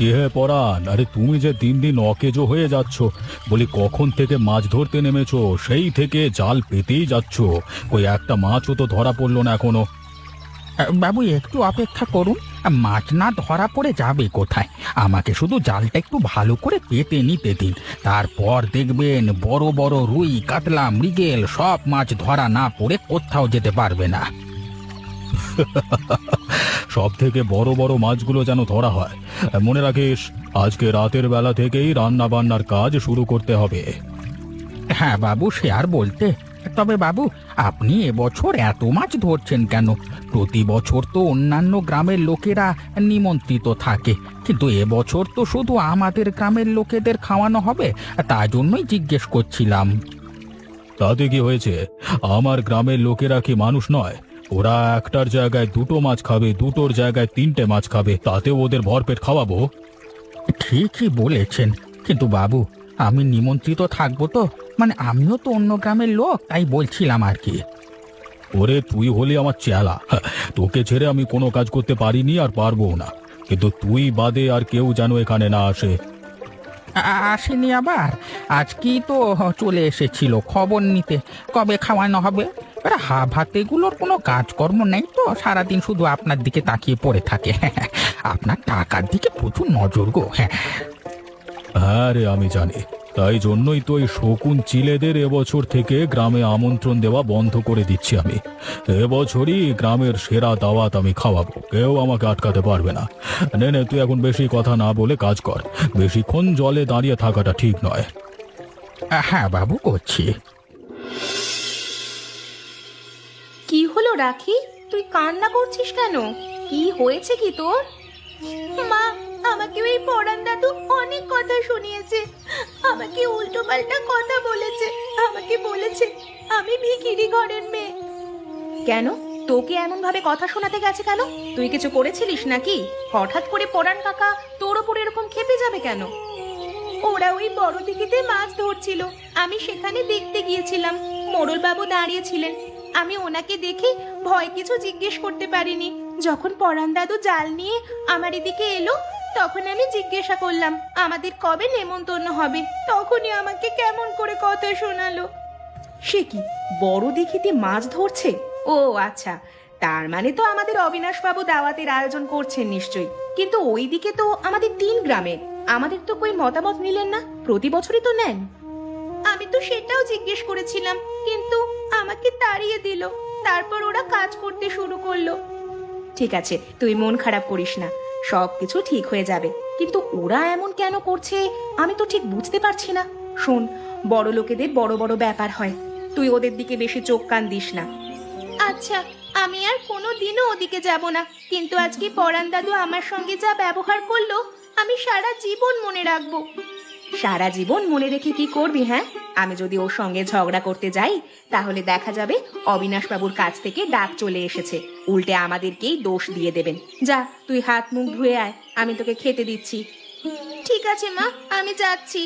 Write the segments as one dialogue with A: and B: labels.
A: কি হে পরাণ, আরে তুমি যে দিন দিন অকেজো হয়ে যাচ্ছ। বলি কখন থেকে মাছ ধরতে নেমেছো, সেই থেকে জাল পেতেই যাচ্ছ, ওই একটা মাছও তো ধরা পড়লো না এখনো।
B: বাবু একটু অপেক্ষা করুন। মাছ না ধরা পড়ে যাবে কোথায়? আমাকে শুধু জালটা একটু ভালো করে পেতে নিতে দিন। তারপর দেখবেন বড় বড় রুই, কাতলা, মৃগেল সব মাছ ধরা না পড়ে কোথাও যেতে পারবে না।
A: সব থেকে বড় বড় মাছগুলো যেন ধরা হয়। মনে রাখিস, আজকে রাতের বেলা থেকেই রান্না বান্নার কাজ শুরু করতে হবে।
B: হ্যাঁ বাবু, সে আর বলতে। তবে বাবু, আপনি এবছর এত মাছ ধরছেন কেন? প্রতি বছর তো অন্যান্য গ্রামের লোকেরা নিমন্ত্রিত থাকে, কিন্তু এবছর তো শুধু আমাদের গ্রামের লোকেদের খাওয়ানো হবে, তার জন্যই জিজ্ঞেস করছিলাম।
A: তাতে কি হয়েছে? আমার গ্রামের লোকেরা কি মানুষ নয়? ওরা একটার জায়গায় দুটো মাছ খাবে, দুটোর জায়গায় তিনটে মাছ খাবে, তাতেও ওদের ভরপেট খাওয়াবো।
B: ঠিকই বলেছেন, কিন্তু বাবু আমি নিমন্ত্রিত থাকবো তো? মানে আমিও তো অন্য গ্রামের লোক, তাই বলছিলাম আর কি।
A: ওরে তুই হলি আমার চেলা, তোকে ছেড়ে আমি কোনো কাজ করতে পারিনি আর পারবো না, কিন্তু তুই বাদে আর কেউ যেন এখানে না আসে।
B: আসেনি আবার? আজকেই তো চলে এসেছিল খবর নিতে কবে খাওয়ানো হবে। এবার হাতেগুলোর কোনো কাজকর্ম নেই তো, সারাদিন শুধু আপনার দিকে তাকিয়ে পড়ে থাকে। আপনার টাকার দিকে প্রচুর নজর গো। হ্যাঁ
A: হ্যাঁ রে, আমি জানি। তাই জন্যই তো এই শকুন চিলেদের এবছর থেকে গ্রামে আমন্ত্রণ দেওয়া বন্ধ করে দিচ্ছি আমি। এবছরই গ্রামের সেরা দাওয়াত আমি খাওয়াবো, কেউ আমাকে আটকাতে পারবে না। নে নে, তুই এখন বেশি কথা না বলে কাজ কর। বেশিক্ষণ জলে দাঁড়িয়ে থাকাটা ঠিক নয়।
B: হ্যাঁ বাবু, করছি।
C: কি হলো রাখি, তুই কান্না করছিস কেন? কি হয়েছে কি তোর? মা, আমাকে ওই পরান দাদু অনেক কথা শুনিয়েছে। আমাকে উল্টো পাল্টা কথা বলেছে। আমাকে বলেছে আমি ভিখিরি ঘরের মেয়ে। কেন তোকে এমন ভাবে কথা শোনাতে গেছে কেন? তুই কিছু করেছিলিস নাকি? হঠাৎ করে পরান কাকা তোর ওপর এরকম খেপে যাবে কেন? ওরা ওই বড় দিঘিতে মাছ ধরছিল, আমি সেখানে দেখতে গিয়েছিলাম। মোড়ল বাবু দাঁড়িয়েছিলেন, আমি ওনাকে দেখে ভয় কিছু জিজ্ঞেস করতে পারিনি। যখন পরান দাদু জাল নিয়ে আমার এদিকে এলো, তখন আমি জিজ্ঞাসা করলাম আমাদের কবে নেমন্তন্ন হবে। তখনই আমাকে কেমন করে কথা শোনালো। সে কি, বড় দিঘিতে মাছ ধরছে? ও আচ্ছা, তার মানে তো আমাদের অবিনাশ বাবু দাওয়াতের আয়োজন করছেন নিশ্চয়ই। কিন্তু ওইদিকে তো আমাদের 3 গ্রামের, আমাদের তো কই মতামত নিলেন না? প্রতি বছরই তো নেন। আমি তো সেটাও জিজ্ঞেস করেছিলাম, কিন্তু আমাকে তাড়িয়ে দিল। তারপর ওরা কাজ করতে শুরু করলো। ঠিক আছে, তুই মন খারাপ করিস না, সবকিছু ঠিক হয়ে যাবে। কিন্তু ওরা এমন কেন করছে আমি তো ঠিক বুঝতে পারছি না। শোন, বড় লোকেদের বড় বড় ব্যাপার হয়, তুই ওদের দিকে বেশি চোখ কান দিস না। আচ্ছা, আমি আর কোনোদিনও ওদিকে যাব না, কিন্তু আজকে পরান দাদু আমার সঙ্গে যা ব্যবহার করলো আমি সারা জীবন মনে রাখবো। সারা জীবন মনে রেখে কি করবি? হ্যাঁ, আমি যদি ওর সঙ্গে ঝগড়া করতে যাই, তাহলে দেখা যাবে অবিনাশ বাবুর কাছ থেকে ডাক চলে এসেছে, উল্টে আমাদেরকেই দোষ দিয়ে দেবেন। যা, তুই হাত মুখ ধুয়ে আয়, আমি তোকে খেতে দিচ্ছি। ঠিক আছে মা, আমি যাচ্ছি।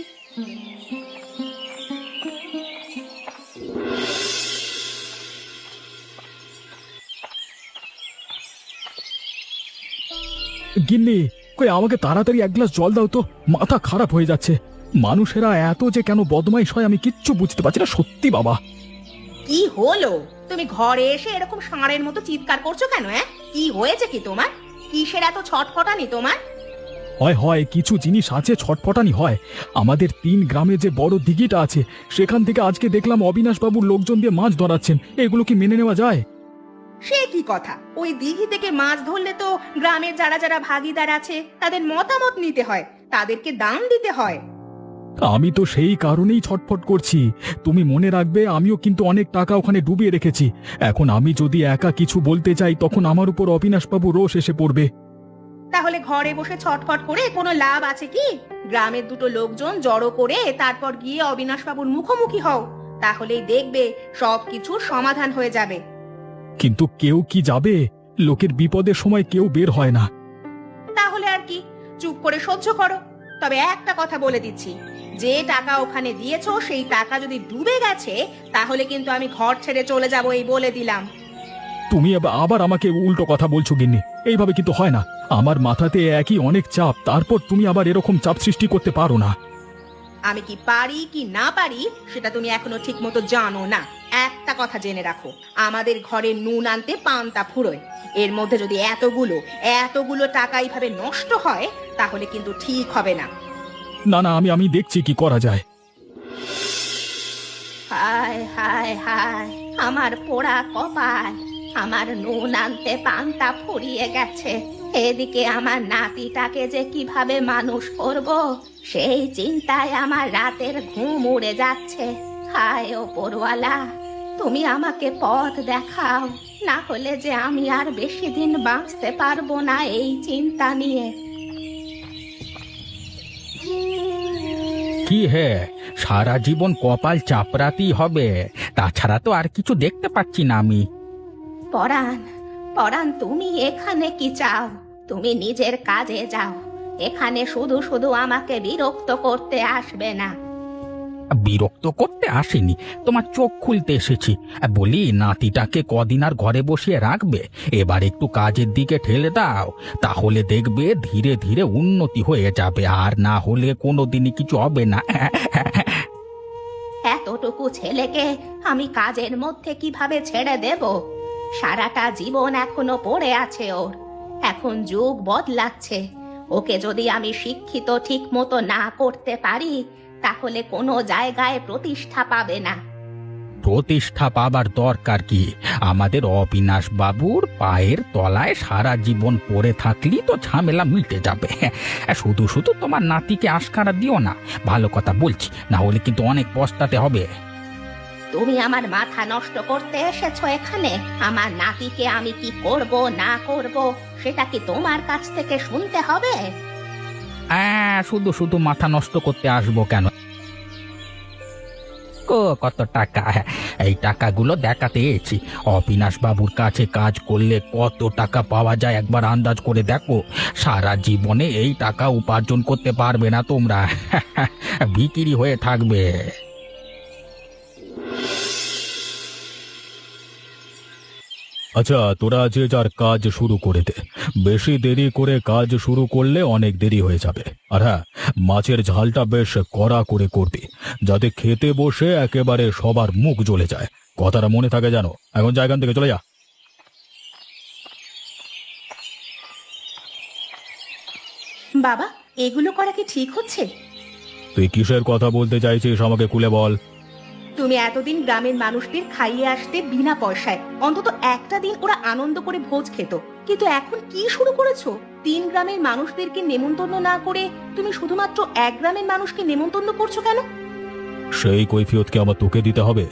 A: গিন্নি, কই আমাকে তাড়াতাড়ি এক গ্লাস জল দাও তো, মাথা খারাপ হয়ে যাচ্ছে। মানুষেরা এত যে কেন বদমাইশ হয় আমি কিচ্ছু বুঝতে পারছি না, সত্যি বাবা।
C: কি হলো? তুমি ঘরে এসে এরকম ষাঁড়ের মতো চিৎকার করছো কেন? হ্যাঁ, কি হয়েছে কি তোমার? কিসের এত ছটফটানি তোমার?
A: হয় হয়, কিছু জিনিস আছে ছটফটানি হয়। আমাদের 3 গ্রামে যে বড় দিঘিটা আছে, সেখান থেকে আজকে দেখলাম অবিনাশ বাবুর লোকজন দিয়ে মাছ ধরাচ্ছেন। এগুলো কি মেনে নেওয়া যায়?
C: সে কি কথা? ওই দিঘি থেকে মাছ ধরলে তো গ্রামের যারা যারা ভাগিদার আছে তাদের মতামত নিতে হয়, তাদেরকে দাম দিতে হয়।
A: আমি তো সেই কারণেই ছটফট করছি। তুমি মনে রাখবে, আমিও কিন্তু অনেক টাকা ওখানে ডুবিয়ে রেখেছি। এখন আমি যদি একা কিছু বলতে চাই, তখন আমার উপর অবিনাশ বাবু রোষ এসে পড়বে।
C: তাহলে ঘরে বসে ছটফট করে কোনো লাভ আছে কি? গ্রামের দুটো লোকজন জড়ো করে তারপর গিয়ে অবিনাশ বাবুর মুখোমুখি হও, তাহলেই দেখবে সবকিছুর সমাধান হয়ে যাবে।
A: কিন্তু কেউ কি যাবে? লোকের বিপদের সময় কেউ বের হয় না।
C: তাহলে আর কি, চুপ করে সহ্য করো। তবে একটা কথা বলে দিচ্ছি, যে টাকা ওখানে দিয়েছো সেই টাকা যদি ডুবে গেছে, তাহলে কিন্তু আমি ঘর ছেড়ে চলে যাব, এই বলে দিলাম।
A: তুমি আবার আমাকে উল্টো কথা বলছো গিন্নি, এইভাবে কিন্তু হয় না। আমার মাথাতে একই অনেক চাপ, তারপর তুমি আবার এরকম চাপ সৃষ্টি করতে পারো না।
C: আমি কি পারি কি না পারি সেটা তুমি এখনো ঠিক মতো জানো না। একটা কথা জেনে রাখো, আমাদের ঘরে নুন আনতে পান্তা ফুরোয়। এর মধ্যে যদি এতগুলো টাকা এইভাবে নষ্ট হয় তাহলে কিন্তু ঠিক হবে না।
A: না না, আমি দেখছি কি করা যায়।
C: হায় হায় হায়, আমার পোড়া কপাল, আমার নুন আনতে পান্তা ফুরিয়ে গেছে। এদিকে আমার নাতিটাকে যে কিভাবে মানুষ করব সেই চিন্তায় আমার রাতের ঘুম উড়ে যাচ্ছে। হায় ওপরওয়ালা, তুমি আমাকে পথ দেখাও, না হলে যে আমি আর বেশি দিন বাঁচতে পারবো না এই চিন্তা নিয়ে।
B: কি হে, সারা জীবন কপাল চাপড়াতেই হবে, তাছাড়া তো আর কিছু দেখতে পাচ্ছি না আমি।
C: পরাণ, পরাণ, তুমি এখানে কি চাও? তুমি নিজের কাজে যাও, এখানে শুধু শুধু আমাকে বিরক্ত করতে আসবে না।
B: বিরক্ত করতে আসেনি, তোমার চোখ খুলতে এসেছি। বলি, নাতিটাকে কদিন আর ঘরে বসিয়ে রাখবে? এবার একটু কাজের দিকে ঠেলে দাও, তাহলে দেখবে ধীরে ধীরে উন্নতি হয়ে যাবে, আর না হলে কোনোদিনই কিছু হবে না।
C: এতটুকু ছেলেকে আমি কাজের মধ্যে কিভাবে ছেড়ে দেব? সারাটা জীবন এখনো পড়ে আছে ওর। এখন যুগ বদলাচ্ছে, ওকে যদি আমি শিক্ষিত ঠিক মতো না করতে পারি তাহলে কোনো জায়গায় প্রতিষ্ঠা পাবে না।
B: প্রতিষ্ঠা পাবার দরকার কি? আমাদের অবিনাশ বাবুর পায়ের তলায় সারা জীবন পড়ে থাকলি তো ঝামেলা মিটে যাবে। শুধু শুধু তোমার নাতিকে আশকারা দিও না, ভালো কথা বলছি, না হলে কিন্তু অনেক পস্তাতে হবে।
C: তুমি আমার মাথা নষ্ট করতে এসেছো এখানে? আমার নাতিকে আমি কি করব না করব সেটা কি তোমার কাছ থেকে শুনতে হবে?
B: শুধু শুধু মাথা নষ্ট করতে আসবো কেন? কত টাকা, এই টাকাগুলো দেখাতে এসেছি। অবিনাশ বাবুর কাছে কাজ করলে কত টাকা পাওয়া যায় একবার আন্দাজ করে দেখো। সারা জীবনে এই টাকা উপার্জন করতে পারবে না তোমরা, বিক্রি হয়ে থাকবে।
A: আচ্ছা, তোরা যে যার কাজ শুরু করে দে। বেশি দেরি করে কাজ শুরু করলে অনেক দেরি হয়ে যাবে। আর হ্যাঁ, মাছের ঝালটা বেশ কড়া করে করবি, যাতে খেতে বসে একেবারে সবার মুখ জ্বলে যায়। কথাটা মনে থাকে জানো। এখন জায়গা থেকে চলে যা।
C: বাবা, এগুলো করা কি ঠিক হচ্ছে?
A: তুই কিসের কথা বলতে চাইছিস আমাকে খুলে বল।
C: তুমি এতদিন গ্রামের মানুষদের খাইয়ে আসতে বিনা পয়সায়, অন্তত একটা দিন ওরা আনন্দ করে ভোজ খেত, কিন্তু এখন কি শুরু করেছো? 3 গ্রামের মানুষদেরকে নেমন্তন্ন না করে তুমি শুধুমাত্র 1 গ্রামের মানুষকে নেমন্তন্ন করছো কেন?
A: সেই কৈফিয়ত কি আমার তোকে দিতে হবে?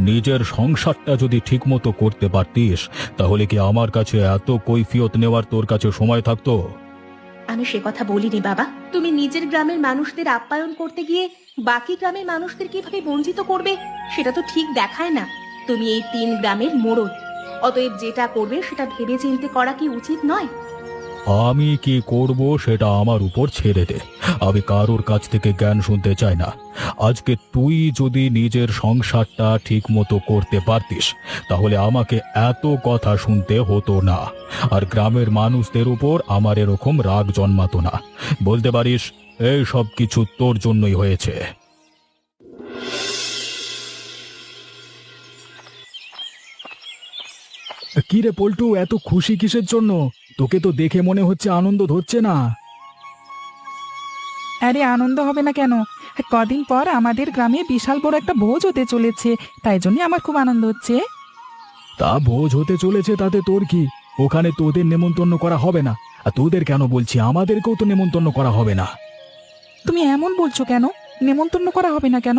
A: নিজের সংসারটা যদি ঠিক মতো করতে পারতিস তাহলে কি আমার কাছে এত কৈফিয়ত নেওয়ার তোর কাছে সময় থাকতো?
C: আমি সে কথা বলিনি বাবা। তুমি নিজের গ্রামের মানুষদের আপ্যায়ন করতে গিয়ে বাকি গ্রামের মানুষদের কিভাবে বঞ্চিত করবে সেটা তো ঠিক দেখায় না। তুমি এই 3 গ্রামের মোড়ল, অতএব যেটা করবে সেটা ভেবে চিন্তে করা কি উচিত নয়?
A: আমি কি করব সেটা আমার উপর ছেড়ে দে। আমি কারোর কাছ থেকে জ্ঞান শুনতে চাই না। আজকে তুই যদি নিজের সংসারটা ঠিক মতো করতে পারতিস তাহলে আমাকে এত কথা শুনতে হতো না, আর গ্রামের মানুষদের উপর আমার এরকম রাগ জন্মাতো না। বলতে পারিস এই সব কিছু তোর জন্যই হয়েছে। কি রে পল্টু, এত খুশি কিসের জন্য? তোকে তো দেখে মনে হচ্ছে আনন্দ হচ্ছে না।
D: আরে আনন্দ হবে না কেন? কদিন পর আমাদের গ্রামে বিশাল বড় একটা ভোজ হতে চলেছে, তাই জন্য আমার খুব আনন্দ হচ্ছে।
A: তা ভোজ হতে চলেছে তাতে তোর কি? ওখানে তোদের নেমন্তন্ন করা হবে না? আর তোদের কেন বলছি, আমাদেরকেও তো নেমন্তন্ন করা হবে না।
D: তুমি এমন বলছো কেন? নেমন্তন্ন করা হবে না কেন?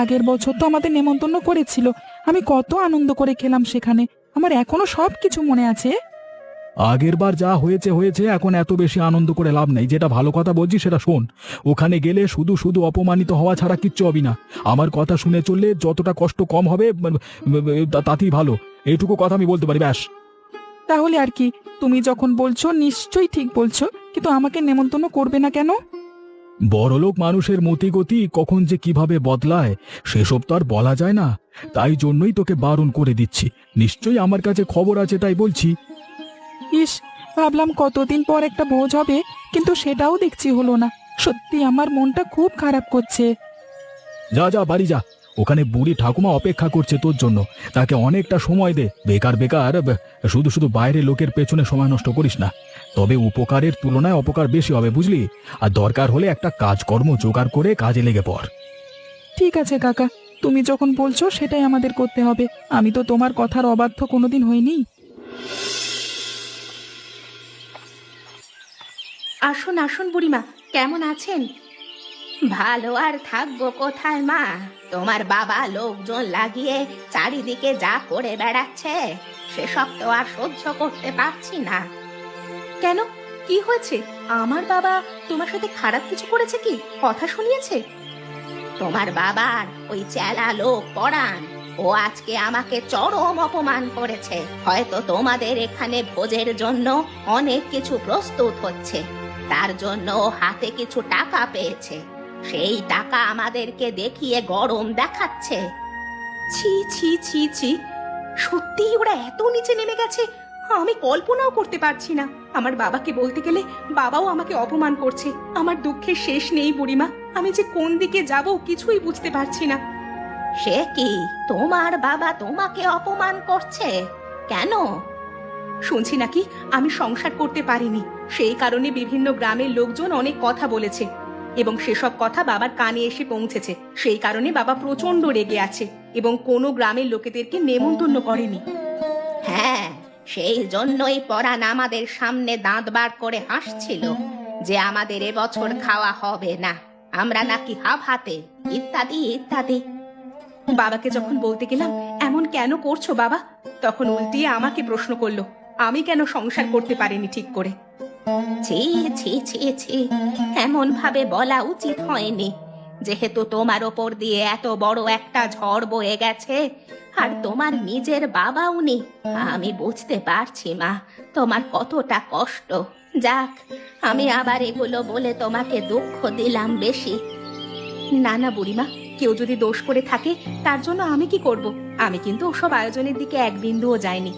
D: আগের বছর তো আমাদের নেমন্তন্ন করেছিল, আমি কত আনন্দ করে খেলাম সেখানে, আমার এখনো সব কিছু মনে আছে।
A: আগের বার যা হয়েছে হয়েছে, এখন এত বেশি আনন্দ করে লাভ নেই। যেটা ভালো কথা বলছি সেটা শোন। ওখানে গেলে শুধু শুধু অপমানিত হওয়া ছাড়া কিচ্ছু হবি না। আমার কথা শুনে চললে যতটা কষ্ট কম হবে তাতেই ভালো। এইটুকু কথা আমি বলতে পারি, ব্যাস।
D: তাহলে আর কি, তুমি যখন বলছো নিশ্চয়ই ঠিক বলছো, কিন্তু আমাকে নেমন্তন্ন করবে না কেন?
A: বড়লোক মানুষের মতিগতি কখন যে কিভাবে বদলায় সেসব তো আর বলা যায় না। তাই জন্যই তোকে বারণ করে দিচ্ছি। নিশ্চয়ই আমার কাছে খবর আছে তাই বলছি।
D: ইস, ভাবলাম কতদিন পর একটা ভোজ হবে, কিন্তু সেটাও দেখছি হলো না। সত্যি আমার মনটা খুব খারাপ করছে।
A: যা যা বাড়ি যা, ওখানে বুড়ি ঠাকুমা অপেক্ষা করছে তোর জন্য। তাকে অনেকটা সময় দে, বেকার বেকার শুধু শুধু বাইরে লোকের পেছনে সময় নষ্ট করিস না। তবে উপকারের তুলনায় অপকার বেশি হবে, বুঝলি? আর দরকার হলে একটা কাজকর্ম জোগাড় করে কাজে লেগে পড়।
D: ঠিক আছে কাকা, তুমি যখন বলছো সেটাই আমাদের করতে হবে। আমি তো তোমার কথার অবাধ্য কোনোদিন হইনি।
C: আসুন আসুন বুড়িমা, কেমন আছেন? ভালো আর থাকবো কোথায় মা, তোমার বাবা লোকজন লাগিয়ে চারিদিকে যা করে বেড়াচ্ছে সেসব তো আর সহ্য করতে পারছি না। কেন, কি হয়েছে? আমার বাবা তোমার সাথে খারাপ কিছু করেছে কি? কথা শুনিয়েছে? তোমার বাবার ওই চেলা লোক পরাণ, ও আজকে আমাকে চরম অপমান করেছে। হয়তো তোমাদের এখানে ভোজের জন্য অনেক কিছু প্রস্তুত হচ্ছে, তার জন্য ও হাতে কিছু টাকা পেয়েছে, সেই টাকা আমাদেরকে দেখিয়ে গরম দেখাচ্ছে। ছি ছি ছি ছি, সত্যিই ওরা এত নিচে নেমে গেছে, আমি কল্পনাও করতে পারছি না। আমার বাবাকে বলতে গেলে বাবাও আমাকে অপমান করছে। আমার দুঃখের শেষ নেই বুড়িমা, আমি যে কোন দিকে যাব কিছুই বুঝতে পারছি না। সে কি, তোমার বাবা তোমাকে অপমান করছে কেন? শুনছি নাকি আমি সংসার করতে পারিনি, সেই কারণে বিভিন্ন গ্রামের লোকজন অনেক কথা বলেছে এবং সেসব কথা বাবার কানে এসে পৌঁছেছে। সেই কারণে বাবা প্রচন্ড রেগে আছে এবং কোনো গ্রামের লোকেদেরকে নেমন্তন্ন করেনি। হ্যাঁ, সেই জন্যই পরাণ আমাদের সামনে দাঁত বার করে হাসছিল যে আমাদের এবছর খাওয়া হবে না, আমরা নাকি হাফ হাতে, ইত্যাদি ইত্যাদি। বাবাকে যখন বলতে গেলাম এমন কেন করছো বাবা, তখন উল্টিয়ে আমাকে প্রশ্ন করলো আমি কেন সংসার করতে পারিনি ঠিক করে। ছি ছি ছি ছি, এমন ভাবে বলা উচিত হয়নি। যেহেতু তোমার ওপর দিয়ে এত বড় একটা ঝড় বয়ে গেছে আর তোমার নিজের বাবা উনি, আমি বুঝতে পারছি মা তোমার কতটা কষ্ট। যাক, আমি আবার এগুলো বলে তোমাকে দুঃখ দিলাম বেশি। না না বুড়িমা, কেউ যদি দোষ করে থাকে তার জন্য আমি কি করব? আমি কিন্তু ওসব আয়োজনের দিকে এক বিন্দুও যাইনি,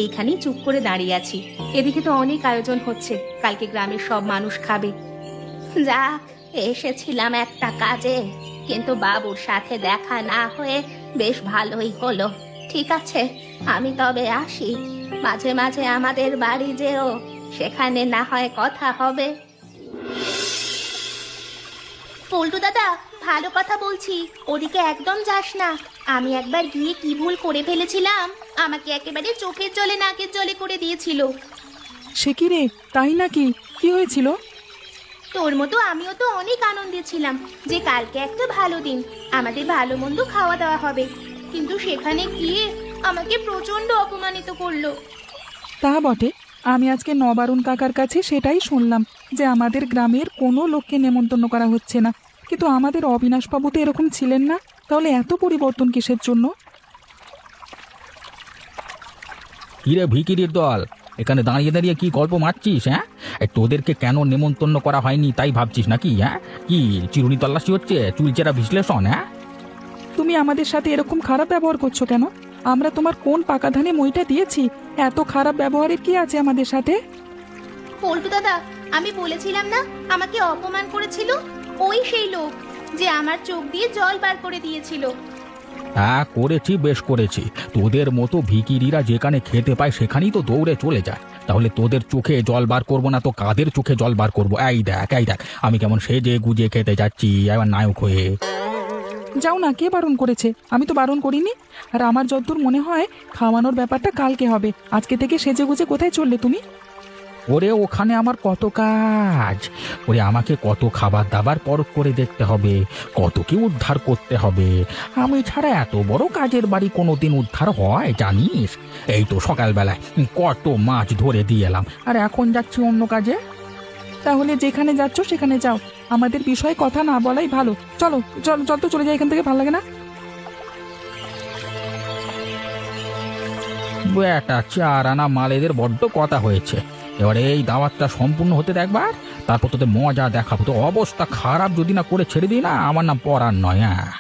C: এইখানেই চুপ করে দাঁড়িয়ে আছি। এদিকে তো অনেক আয়োজন হচ্ছে, কালকে গ্রামের সব মানুষ খাবে। যাক, এসেছিলাম একটা কাজে, কিন্তু বাবুর সাথে দেখা না হয়ে বেশ ভালোই হলো। ঠিক আছে, আমি তবে আসি, মাঝে মাঝে আমাদের বাড়ি যেও, সেখানে না হয় কথা হবে। পল্টু দাদা, ভালো কথা বলছি, ওদিকে একদম যাস না। আমি একবার গিয়ে কি ভুল করে ফেলেছিলাম, আমাকে একেবারে চোখের জলে নাকের জলে করে দিয়েছিল।
D: সে কি রে, তাই নাকি? কি হয়েছিল?
C: তোর মতো আমিও তো অনেক আনন্দে ছিলাম যে কালকে একটা ভালো দিন, আমাদের ভালো মন্দ খাওয়া দাওয়া হবে, কিন্তু সেখানে গিয়ে আমাকে প্রচন্ড অপমানিত করলো।
D: তা বটে, আমি আজকে নবারুণ কাকার কাছে সেটাই শুনলাম যে আমাদের গ্রামের কোনো লোককে নেমন্তন্ন করা হচ্ছে না। কিন্তু আমাদের অবিনাশবাবু তো এরকম ছিলেন না, তাহলে এত পরিবর্তন কিসের জন্য?
B: কিরে ভিকিরির দল, এখানে দাঁড়িয়ে দাঁড়িয়ে কি গল্প মারছিস? হ্যাঁ, তোদেরকে কেন নেমন্তন্ন করা হয়নি তাই ভাবছিস নাকি? হ্যাঁ, কি চিরুনি তল্লাশি হচ্ছে, চুলচেরা বিশ্লেষণ? হ্যাঁ,
D: তুমি আমাদের সাথে এরকম খারাপ ব্যবহার করছো কেন? আমরা তোমার কোন পাকা ধানে মইটা দিয়েছি? এত খারাপ ব্যবহারের কি আছে আমাদের সাথে?
C: পল্টু দাদা, আমি বলেছিলাম না আমাকে অপমান করেছিল, ওই সেই লোক যে আমার চোখ দিয়ে জল বার করে দিয়েছিল।
B: হ্যাঁ করেছি, বেশ করেছি। তোদের মতো ভিকিরিরা যেখানে খেতে পায় সেখানেই তো দৌড়ে চলে যায়। তাহলে তোদের চোখে জল বার করবো না তো কাদের চোখে জল বার করবো? এই দেখ, এই দেখ, আমি কেমন সেজে গুজে খেতে যাচ্ছি এবার নায়ক হয়ে।
D: যাও না, কে বারণ করেছে? আমি তো বারণ করিনি। আর আমার যতদূর মনে হয় খাওয়ানোর ব্যাপারটা কালকে হবে, আজকে থেকে সেজে গুজে কোথায় চললে তুমি?
B: ওরে ওখানে আমার কত কাজ, ওরে আমাকে কত খাবার দাবার পরখ করে দেখতে হবে, কত কি উদ্ধার করতে হবে। আমি ছাড়া এত বড় কাজের বাড়ি কোনোদিন উদ্ধার হয় জানিস? এই তো সকালবেলায় কত মাছ ধরে দিয়ে এলাম, আর এখন যাচ্ছি অন্য কাজে।
D: তাহলে যেখানে যাচ্ছ সেখানে যাও, আমাদের বিষয়ে কথা না বলাই ভালো। চলো চলো, চল তো চলে যাই এখান থেকে, ভালো লাগে না।
B: বেটা চার আনা মালেদের বড্ড কথা হয়েছে, এবারে এই দাওয়াতটা সম্পূর্ণ হতে দেখবার, তারপর তোদের মজা দেখাবো। তো অবস্থা খারাপ যদি না করে ছেড়ে দিই না, আমার নাম পরাণ নয়। হ্যাঁ,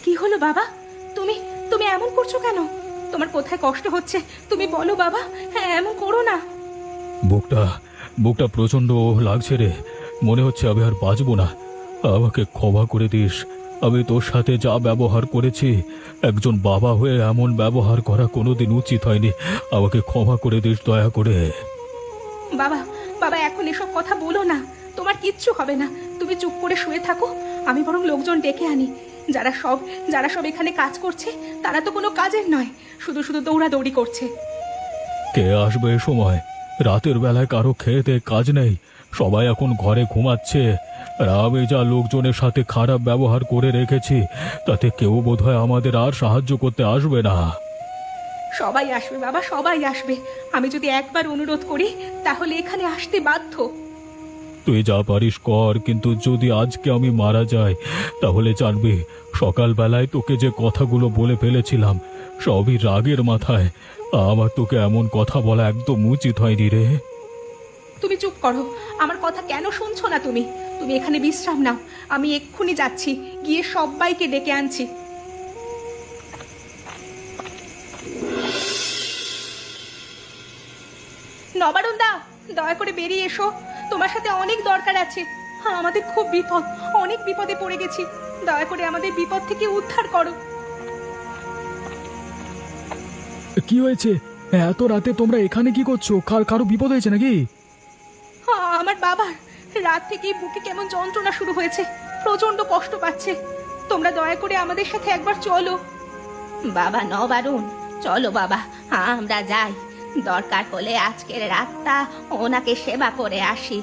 C: কি হলো বাবা, তুমি তুমি এমন করছো কেন? তোমার কোথায় কষ্ট হচ্ছে তুমি বলো বাবা। হ্যাঁ, এমন করো না।
A: বুকটা বুকটা প্রচন্ড লাগছে রে, মনে হচ্ছে আমি আর বাঁচবো না। আমাকে ক্ষমা করে দিস, আমি তোর সাথে যা ব্যবহার করেছি, একজন বাবা হয়ে এমন ব্যবহার করা কোনোদিন উচিত হয়নি। আমাকে ক্ষমা করে দিস দয়া করে।
C: বাবা, বাবা এখন এসব কথা বলো না, তোমার কিচ্ছু হবে না। তুমি চুপ করে শুয়ে থাকো, আমি বরং লোকজন ডেকে আনি। যারা সব এখানে কাজ করছে তারা তো কোনো কাজের নয়, শুধু শুধু দৌড়াদৌড়ি করছে।
A: কে আসবে এ সময়? রাতের বেলায় কারো খেতে কাজ নেই, সবাই এখন ঘরে ঘুমাচ্ছে। আর আমি যা লোকজনের সাথে খারাপ ব্যবহার করে রেখেছি, তাতে কেউ বোধহয় আমাদের আর সাহায্য করতে আসবে না।
C: সবাই আসবে বাবা, সবাই আসবে। আমি যদি একবার অনুরোধ করি তাহলে এখানে আসতে বাধ্য।
A: তুই যা পারিস কর, কিন্তু যদি আজকে আমি মারা যাই তাহলে জানবি সকালবেলায় তোকে যে কথাগুলো বলে ফেলেছিলাম সবই রাগের মাথায়। আমার তোকে এমন কথা বলা একদম উচিত হয়নি রে।
C: তুমি চুপ করো, আমার কথা কেন শুনছো না তুমি? তুমি এখানে বিশ্রাম নাও, আমি এক্ষুনি যাচ্ছি, গিয়ে সবাইকে ডেকে আনছি। নবারুণদা, দয়া করে বেরিয়ে এসো, তোমার সাথে অনেক দরকার আছে। আমাদের খুব বিপদ, অনেক বিপদে পড়ে গেছি, দয়া করে আমাদের বিপদ থেকে উদ্ধার করো।
A: কি হয়েছে? এত রাতে তোমরা এখানে কি করছো? কারো বিপদ হয়েছে নাকি?
C: আমার বাবার রাত থেকেই বুকে কেমন যন্ত্রণা শুরু হয়েছে, প্রচন্ড কষ্ট পাচ্ছে। তোমরা দয়া করে আমাদের সাথে একবার চলো। বাবা নবারুণ, চলো বাবা, আমরা যাই। দরকার হলে আজকের রাতটা ওনাকে সেবা করে আসি।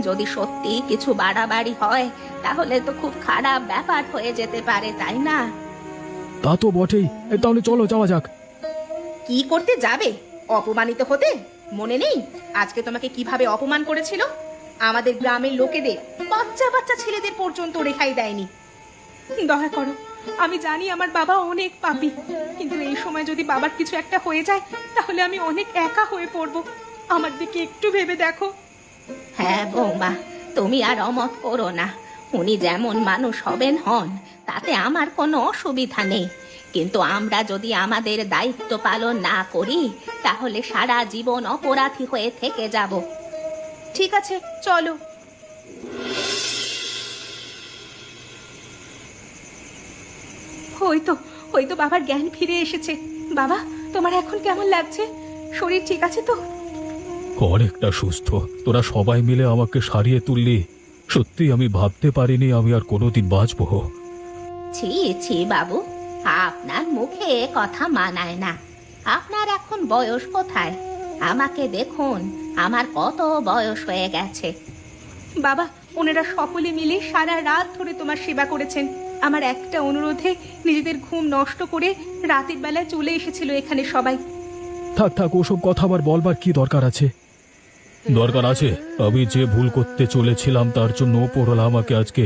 C: যদি সত্যি কিছু বাড়াবাড়ি হয় তাহলে তো খুব খারাপ ব্যাপার হয়ে যেতে পারে, তাই না?
A: তা তো বটেই, তাহলে চলো যাওয়া যাক।
C: কি করতে যাবে? অপমানিত হতে? মনে নেই আজকে তোমাকে কিভাবে অপমান করেছিল? আমাদের গ্রামের লোকেদের, বাচ্চা বাচ্চা ছেলেদের পর্যন্ত রেহাই দেয়নি। দয়া করো, আমি জানি আমার বাবা অনেক পাপী, কিন্তু এই সময় যদি বাবার কিছু একটা হয়ে যায় তাহলে আমি অনেক একা হয়ে পড়ব। আমার দিকে একটু ভেবে দেখো। হ্যাঁ বৌমা, তুমি আর অমত করো না। উনি যেমন মানুষ হবেন হন, তাতে আমার কোনো অসুবিধা নেই, কিন্তু আমরা যদি আমাদের দায়িত্ব পালন না করি তাহলে সারা জীবন অপরাধী হয়ে থেকে যাব। ঠিক আছে, চলো। হয়তো বাবার জ্ঞান ফিরে এসেছে। বাবা, তোমার এখন কেমন লাগছে? শরীর ঠিক আছে তো?
A: অনেকটা সুস্থ। তোরা সবাই মিলে আমাকে সারিয়ে তুললি, সত্যি আমি ভাবতে পারিনি আমি আর কোনোদিন বাঁচবো।
C: ছি ছি বাবু, আপনার মুখে এ কথা মানায় না। আপনার এখন বয়স কোথায়? আমাকে দেখুন, আমার কত বয়স হয়ে গেছে। বাবা, ওনারা সকলে মিলে সারা রাত ধরে তোমার সেবা করেছেন। আমার একটা অনুরোধে নিজেদের ঘুম নষ্ট করে রাতের বেলায় চলে এসেছিল এখানে সবাই।
A: থাক থাক, ওসব কথা আবার বলবার কি দরকার আছে? দরকার আছে। আমি যে ভুল করতে চলেছিলাম তার জন্য ওপরওয়ালা আমাকে আজকে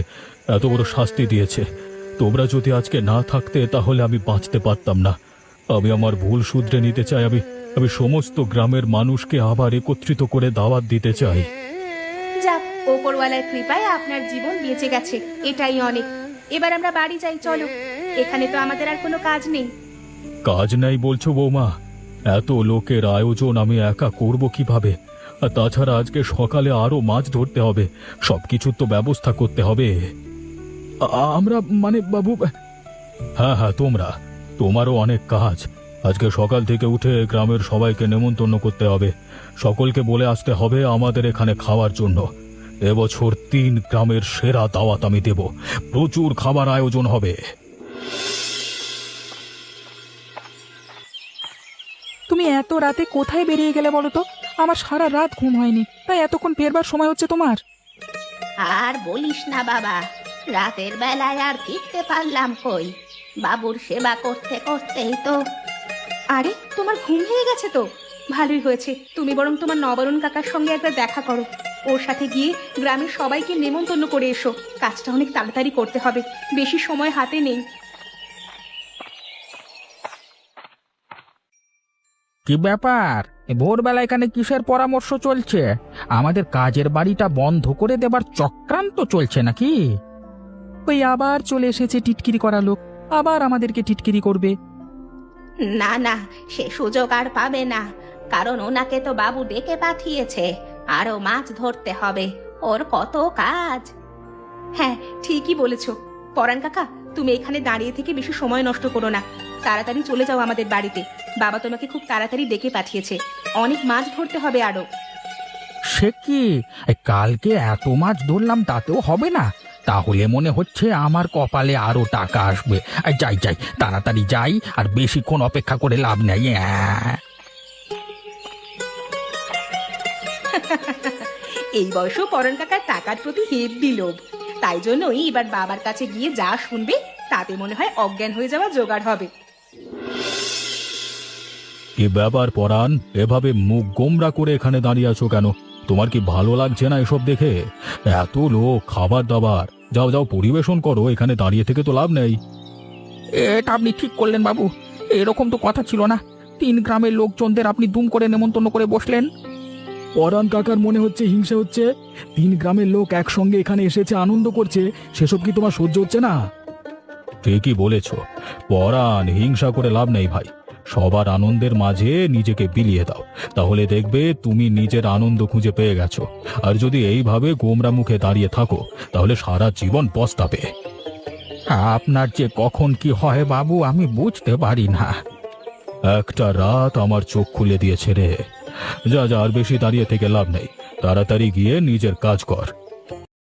A: এত বড় শাস্তি দিয়েছে। তোমরা যদি আজকে না থাকতে তাহলে আমি বাঁচতে পারতাম না। আমি আমার ভুল শুধরে নিতে চাই। আমি সমস্ত গ্রামের মানুষকে আবার একত্রিত করে দাওয়াত দিতে চাই।
C: যাক, ওপরওয়ালার কৃপায় আপনার জীবন বেঁচে গেছে, এটাই অনেক। এবার আমরা বাড়ি যাই, চলো। এখানে তো আমাদের আর কোনো কাজ নেই।
A: কাজ নাই বলছো বৌমা? এত লোকের আয়োজন আমি একা করব কিভাবে? আর তাছাড়া আজকে সকালে আরো মাছ ধরতে হবে, সবকিছুর তো ব্যবস্থা করতে হবে। আমরা মানে বাবু? হ্যাঁ হ্যাঁ, তোমারও অনেক কাজ। আজকে সকাল থেকে উঠে গ্রামের সবাইকে নেমন্তন্ন করতে হবে, সকলকে বলে আসতে হবে আমাদের এখানে খাওয়ার জন্য। এবছর 3 গ্রামের সেরা দাওয়াত আমি দেব, প্রচুর খাবার আয়োজন হবে।
D: তুমি এত রাতে কোথায় বেরিয়ে গেলে বলো তো? আমার সারা রাত ঘুম হয়নি, তাই এতক্ষণ ফেরবার সময় হচ্ছে তোমার।
C: আর বলিস না বাবা, রাতের বেলায় আর ফিরতে পারলাম কই, বাবুর সেবা করতে করতেই তো। আরে, তোমার ঘুম হয়ে গেছে তো? ভালোই হয়েছে। তুমি বরং তোমার নবারুণ কাকার সঙ্গে একবার দেখা করো, ওর সাথে গিয়ে গ্রামের সবাইকে নেমন্তন্ন করে এসো। কাজটা অনেক তাড়াতাড়ি করতে হবে, বেশি সময় হাতে নেই।
B: কি ব্যাপার? ভোরবেলা এখানে কিসের পরামর্শ চলছে? আমাদের কাজের বাড়িটা বন্ধ করে দেবার চক্রান্ত চলছে নাকি?
D: ওই আবার চলে এসেছে টিটকিরি করা লোক, আবার আমাদেরকে টিটকিরি করবে।
C: না না, সে সুযোগ আর পাবে না, কারণ ওনাকে তো বাবু ডেকে পাঠিয়েছে। আরো মাছ ধরতে হবে, ওর কত কাজ। হ্যাঁ, ঠিকই বলেছো। পরাণ কাকা, তুমি এখানে দাঁড়িয়ে থেকে বেশি সময় নষ্ট করো না, তাড়াতাড়ি চলে যাও আমাদের বাড়িতে। বাবা তোমাকে খুব তাড়াতাড়ি ডেকে পাঠিয়েছে, অনেক মাছ ধরতে হবে আরো।
B: সে কি, কালকে এত মাছ ধরলাম তাতেও হবে না? তাহলে মনে হচ্ছে আমার কপালে আরো টাকা আসবে। যাই যাই, তাড়াতাড়ি যাই, আর বেশিক্ষণ অপেক্ষা করে লাভ নেই।
C: এই বয়সেও পরাণ কাকার টাকার প্রতি হেব্বি লোভ, তাই জন্যই এবার বাবার কাছে গিয়ে যা শুনবে তাতে মনে হয় অজ্ঞান হয়ে যাওয়া জোগাড় হবে।
A: কি ব্যাপার পরাণ, এভাবে মুখ গোমরা করে এখানে দাঁড়িয়ে আছো কেন? তোমার কি ভালো লাগছে না এসব দেখে? এত লোক, খাবার দাবার, যাও যাও পরিবেশন করো, এখানে দাঁড়িয়ে থেকে তো লাভ নেই।
B: এটা আপনি ঠিক করলেন বাবু, এরকম তো কথা ছিল না। 3 গ্রামের লোকজনদের আপনি দুম করে নেমন্তন্ন করে বসলেন।
A: পরাণ কাকার মনে হচ্ছে হিংসে হচ্ছে। 3 গ্রামের লোক একসঙ্গে এখানে এসেছে, আনন্দ করছে, সেসব কি তোমার সহ্য হচ্ছে না? ঠিকই বলেছ পরাণ, হিংসা করে লাভ নেই ভাই। সবার আনন্দের মাঝে নিজেকে বিলিয়ে দাও, তাহলে দেখবে তুমি নিজের আনন্দ খুঁজে পেয়ে গেছো। আর যদি এইভাবে গোমরা মুখে দাঁড়িয়ে থাকো তাহলে সারা জীবন পস্তাবে।
B: আপনার যে কখন কি হয় বাবু, আমি বুঝতে পারি না।
A: একটা রাত আমার চোখ খুলে দিয়েছে রে। যা যা, আর বেশি দাঁড়িয়ে থেকে লাভ নেই, তাড়াতাড়ি গিয়ে নিজের কাজ কর।